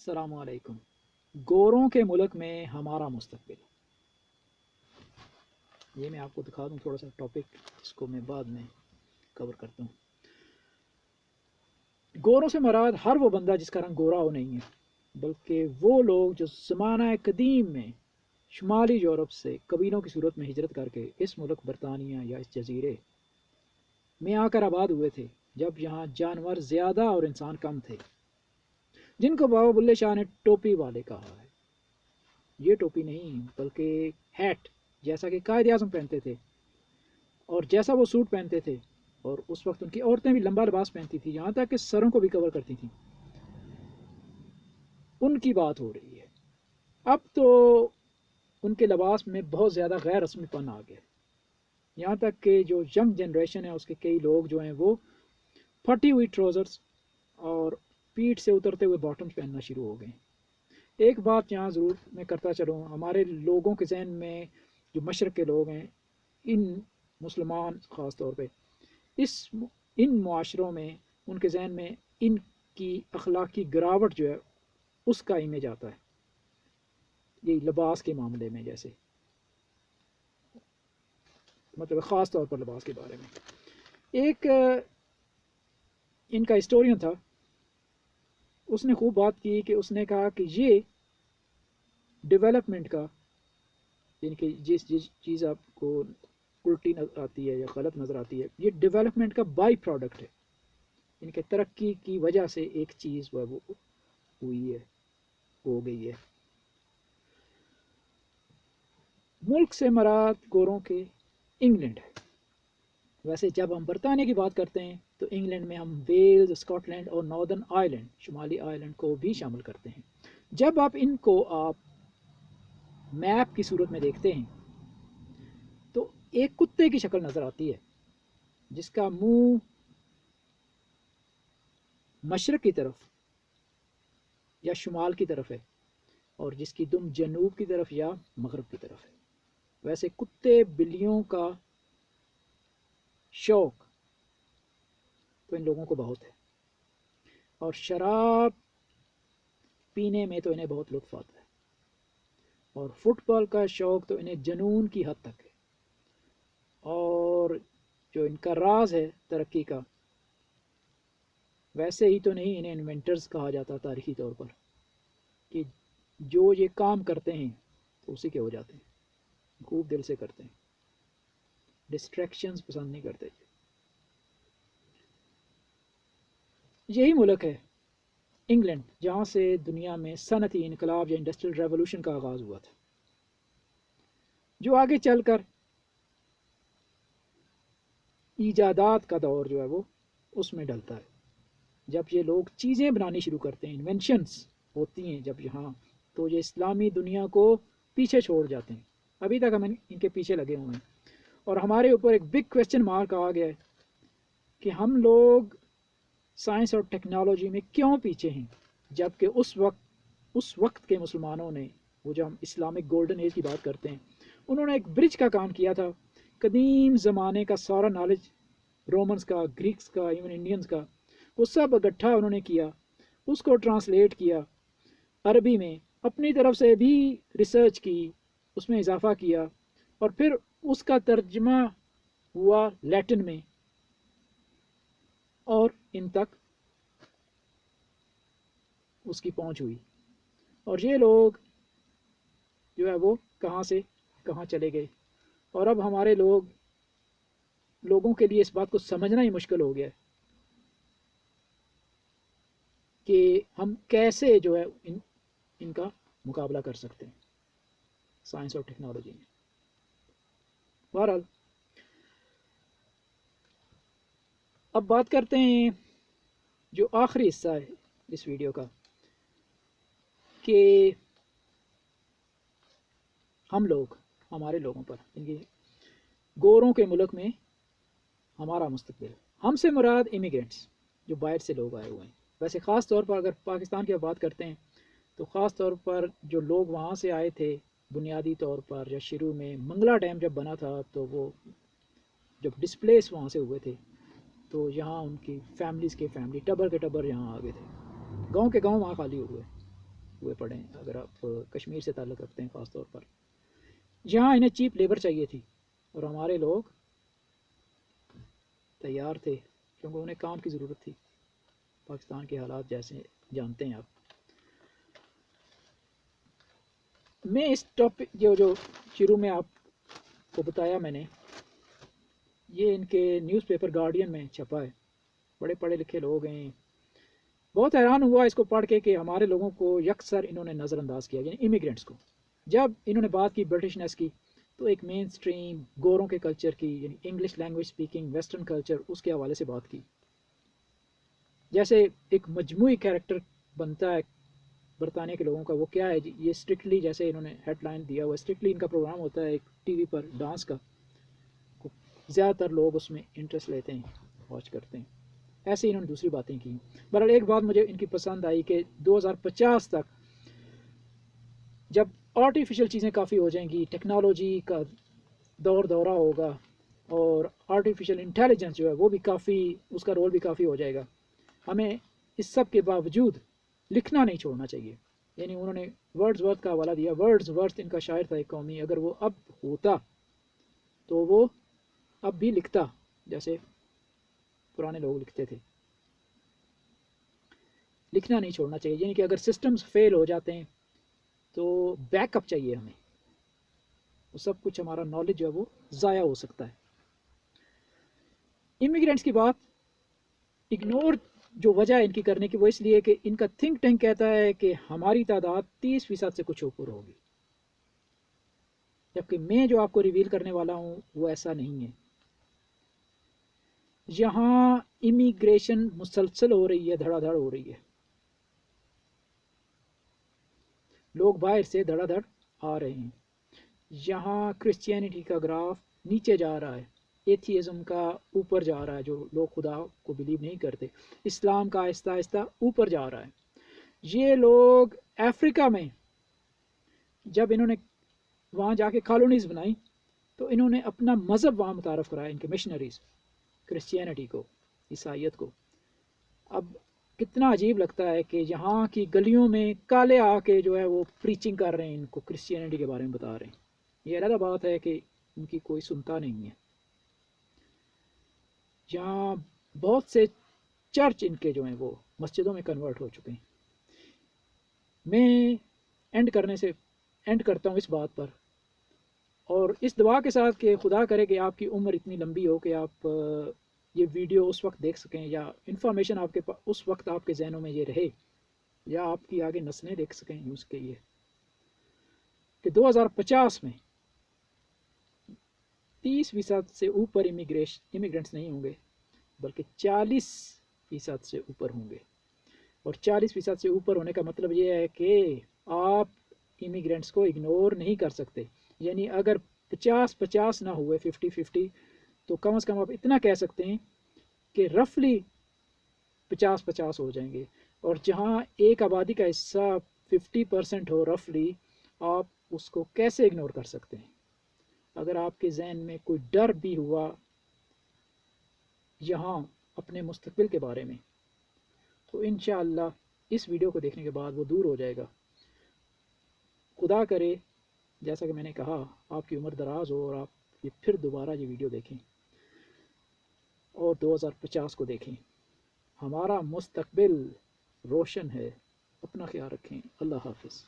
अस्सलामु अलैकुम। गोरों के मुल्क में हमारा मुस्तकबिल, ये मैं आपको दिखा दूँ थोड़ा सा टॉपिक, जिसको मैं बाद में कवर करता हूँ। गोरों से मुराद हर वो बंदा जिसका रंग गोरा हो नहीं है, बल्कि वो लोग जो ज़माना कदीम में शुमाली यूरोप से कबीलों की सूरत में हिजरत करके इस मुल्क बरतानिया या इस जजीरे में आकर आबाद हुए थे, जब यहाँ जानवर ज़्यादा और इंसान कम थे, जिनको बाबा बुल्ले शाह ने टोपी वाले कहा है। ये टोपी नहीं बल्कि हैट, जैसा कि कायद आज़म पहनते थे और जैसा वो सूट पहनते थे, और उस वक्त उनकी औरतें भी लंबा लिबास पहनती थी, यहाँ तक कि सरों को भी कवर करती थी। उनकी बात हो रही है। अब तो उनके लिबास में बहुत ज़्यादा गैर रस्मीपन आ गया, यहाँ तक कि जो यंग जनरेशन है उसके कई लोग जो हैं वो फटी हुई ट्राउज़र्स और पीठ से उतरते हुए बॉटम्स पहनना शुरू हो गए। एक बात यहाँ ज़रूर मैं करता चलूँ, हमारे लोगों के जहन में जो मशरक़ के लोग हैं, इन मुसलमान ख़ास तौर पे इन मुआशरों में उनके जहन में इनकी अखलाकी गिरावट जो है उसका इमेज आता है, ये लिबास के मामले में, जैसे मतलब ख़ास तौर पर लिबास के बारे में। एक इनका हिस्टोरियन था, उसने खूब बात की कि उसने कहा कि ये डेवलपमेंट का, यानी कि जिस जिस चीज़ आपको उल्टी नज़र आती है या गलत नज़र आती है, ये डेवलपमेंट का बाई प्रोडक्ट है। इनके तरक्की की वजह से एक चीज़ वो हुई है, हो गई है। मुल्क से मराद गोरों के इंग्लैंड है। वैसे जब हम बरतानिया की बात करते हैं तो इंग्लैंड में हम वेल्स, स्कॉटलैंड और नॉर्दर्न आयरलैंड, शुमाली आयरलैंड को भी शामिल करते हैं। जब आप मैप की सूरत में देखते हैं तो एक कुत्ते की शक्ल नज़र आती है, जिसका मुंह मशरक़ की तरफ या शुमाल की तरफ है और जिसकी दुम जनूब की तरफ या मगरब की तरफ है। वैसे कुत्ते बिल्लियों का शौक तो इन लोगों को बहुत है, और शराब पीने में तो इन्हें बहुत लुत्फ़ आता है, और फुटबॉल का शौक तो इन्हें जुनून की हद तक है। और जो इनका राज है तरक्की का, वैसे ही तो नहीं इन्हें इन्वेंटर्स कहा जाता तारीखी तौर पर, कि जो ये काम करते हैं तो उसी के हो जाते हैं, खूब दिल से करते हैं, डिस्ट्रैक्शंस पसंद नहीं करते। यही मुल्क है इंग्लैंड, जहाँ से दुनिया में सनती इनकलाब या इंडस्ट्रियल रेवोल्यूशन का आगाज़ हुआ था, जो आगे चलकर ईजादात का दौर जो है वो उसमें डलता है। जब ये लोग चीज़ें बनानी शुरू करते हैं, इन्वेंशंस होती हैं जब यहाँ, तो ये इस्लामी दुनिया को पीछे छोड़ जाते हैं। अभी तक हम इनके पीछे लगे हुए हैं, और हमारे ऊपर एक बिग क्वेश्चन मार्क आ गया है कि हम लोग साइंस और टेक्नोलॉजी में क्यों पीछे हैं, जबकि उस वक्त के मुसलमानों ने, वो जो हम इस्लामिक गोल्डन एज की बात करते हैं, उन्होंने एक ब्रिज का काम किया था। कदीम ज़माने का सारा नॉलेज, रोमन्स का, ग्रीक्स का, इवन इंडियंस का, वो सब इकट्ठा उन्होंने किया, उसको ट्रांसलेट किया अरबी में, अपनी तरफ से भी रिसर्च की, उसमें इजाफा किया, और फिर उसका तर्जमा हुआ लैटिन में, और इन तक उसकी पहुंच हुई। और ये लोग जो है वो कहाँ से कहाँ चले गए, और अब हमारे लोगों के लिए इस बात को समझना ही मुश्किल हो गया है कि हम कैसे जो है इनका मुकाबला कर सकते हैं साइंस और टेक्नोलॉजी में। बहरहाल, अब बात करते हैं जो आखिरी हिस्सा है इस वीडियो का, कि हम लोग, हमारे लोगों पर, इनकी गोरों के मुल्क में हमारा मुस्तकबिल। हमसे मुराद इमिग्रेंट्स, जो बाहर से लोग आए हुए हैं। वैसे ख़ास तौर पर अगर पाकिस्तान की बात करते हैं तो ख़ास तौर पर जो लोग वहाँ से आए थे, बुनियादी तौर पर, या शुरू में मंगला डैम जब बना था तो वो जब डिस्प्लेस वहाँ से हुए थे, तो यहाँ उनकी फैमिली टबर के टबर यहाँ आ गए थे, गांव के गांव वहाँ खाली हुए। ہوئے پڑے ہیں اگر آپ کشمیر سے تعلق رکھتے ہیں خاص طور پر. یہاں انہیں چیپ لیبر چاہیے تھی اور ہمارے لوگ تیار تھے کیونکہ انہیں کام کی ضرورت تھی. پاکستان کے حالات جیسے جانتے ہیں آپ. میں اس ٹاپک جو شروع میں آپ کو بتایا میں نے، یہ ان کے نیوز پیپر گارڈین میں چھپا ہے. بڑے پڑھے لکھے لوگ ہیں. بہت حیران ہوا اس کو پڑھ کے کہ ہمارے لوگوں کو یکسر انہوں نے نظر انداز کیا، یعنی امیگرینٹس کو. جب انہوں نے بات کی برٹشنس کی تو ایک مین سٹریم گوروں کے کلچر کی، یعنی English language speaking western culture, اس کے حوالے سے بات کی. جیسے ایک مجموعی کیریکٹر بنتا ہے برطانیہ کے لوگوں کا، وہ کیا ہے جی؟ یہ اسٹرکٹلی، جیسے انہوں نے ہیڈ لائن دیا ہوا، اسٹرکٹلی ان کا پروگرام ہوتا ہے ایک ٹی وی پر ڈانس کا. زیادہ تر لوگ اس میں انٹرسٹ لیتے ہیں، واچ کرتے ہیں. ایسے انہوں نے دوسری باتیں کی. بہرحال ایک بات مجھے ان کی پسند آئی کہ 2050 تک جب آرٹیفیشل چیزیں کافی ہو جائیں گی، ٹیکنالوجی کا دورہ ہوگا اور آرٹیفیشل انٹیلیجنس جو ہے وہ بھی کافی، اس کا رول بھی کافی ہو جائے گا، ہمیں اس سب کے باوجود لکھنا نہیں چھوڑنا چاہیے. یعنی انہوں نے ورڈز ورتھ کا حوالہ دیا. ورڈز ورتھ ان کا شاعر تھا ایک قومی، اگر وہ اب ہوتا تو وہ اب بھی لکھتا جیسے پرانے لوگ لکھتے تھے. لکھنا نہیں چھوڑنا چاہیے. یعنی کہ اگر سسٹمز فیل ہو جاتے ہیں تو بیک اپ چاہیے ہمیں. وہ سب کچھ ہمارا نالج جو ہے وہ ضائع ہو سکتا ہے. امیگرینٹس کی بات اگنور جو وجہ ہے ان کی کرنے کی، وہ اس لیے کہ ان کا تھنک ٹینک کہتا ہے کہ ہماری تعداد 30% سے کچھ اوپر ہوگی، جبکہ میں جو آپ کو ریویل کرنے والا ہوں وہ ایسا نہیں ہے. یہاں امیگریشن مسلسل ہو رہی ہے، دھڑا دھڑ ہو رہی ہے. لوگ باہر سے دھڑا دھڑ آ رہے ہیں. یہاں کرسچینٹی کا گراف نیچے جا رہا ہے، ایتھیزم کا اوپر جا رہا ہے، جو لوگ خدا کو بلیو نہیں کرتے. اسلام کا آہستہ آہستہ اوپر جا رہا ہے. یہ لوگ افریقہ میں جب انہوں نے وہاں جا کے کالونیز بنائی تو انہوں نے اپنا مذہب وہاں متعارف کرایا، ان کے مشنریز، کرسچینٹی کو، عیسائیت کو. اب کتنا عجیب لگتا ہے کہ یہاں کی گلیوں میں کالے آ کے جو ہے وہ پریچنگ کر رہے ہیں، ان کو کرسچینٹی کے بارے میں بتا رہے ہیں. یہ علیحدہ بات ہے کہ ان کی کوئی سنتا نہیں ہے. یہاں بہت سے چرچ ان کے جو ہیں وہ مسجدوں میں کنورٹ ہو چکے ہیں. میں اینڈ کرتا ہوں اس بات پر، اور اس دعا کے ساتھ کہ خدا کرے کہ آپ کی عمر اتنی لمبی ہو کہ آپ یہ ویڈیو اس وقت دیکھ سکیں، یا انفارمیشن آپ کے اس وقت آپ کے ذہنوں میں یہ رہے، یا آپ کی آگے نسلیں دیکھ سکیں یوز کے یہ کہ 2050 میں 30% سے اوپر امیگرینٹس نہیں ہوں گے، بلکہ 40% سے اوپر ہوں گے. اور 40% سے اوپر ہونے کا مطلب یہ ہے کہ آپ امیگرینٹس کو اگنور نہیں کر سکتے. یعنی اگر 50-50 نہ ہوئے، 50-50، تو کم از کم آپ اتنا کہہ سکتے ہیں کہ رفلی 50-50 ہو جائیں گے. اور جہاں ایک آبادی کا حصہ 50% ہو رفلی، آپ اس کو کیسے اگنور کر سکتے ہیں؟ اگر آپ کے ذہن میں کوئی ڈر بھی ہوا یہاں اپنے مستقبل کے بارے میں، تو انشاءاللہ اس ویڈیو کو دیکھنے کے بعد وہ دور ہو جائے گا. خدا کرے جیسا کہ میں نے کہا آپ کی عمر دراز ہو اور آپ یہ پھر دوبارہ یہ ویڈیو دیکھیں اور 2050 کو دیکھیں. ہمارا مستقبل روشن ہے. اپنا خیال رکھیں. اللہ حافظ.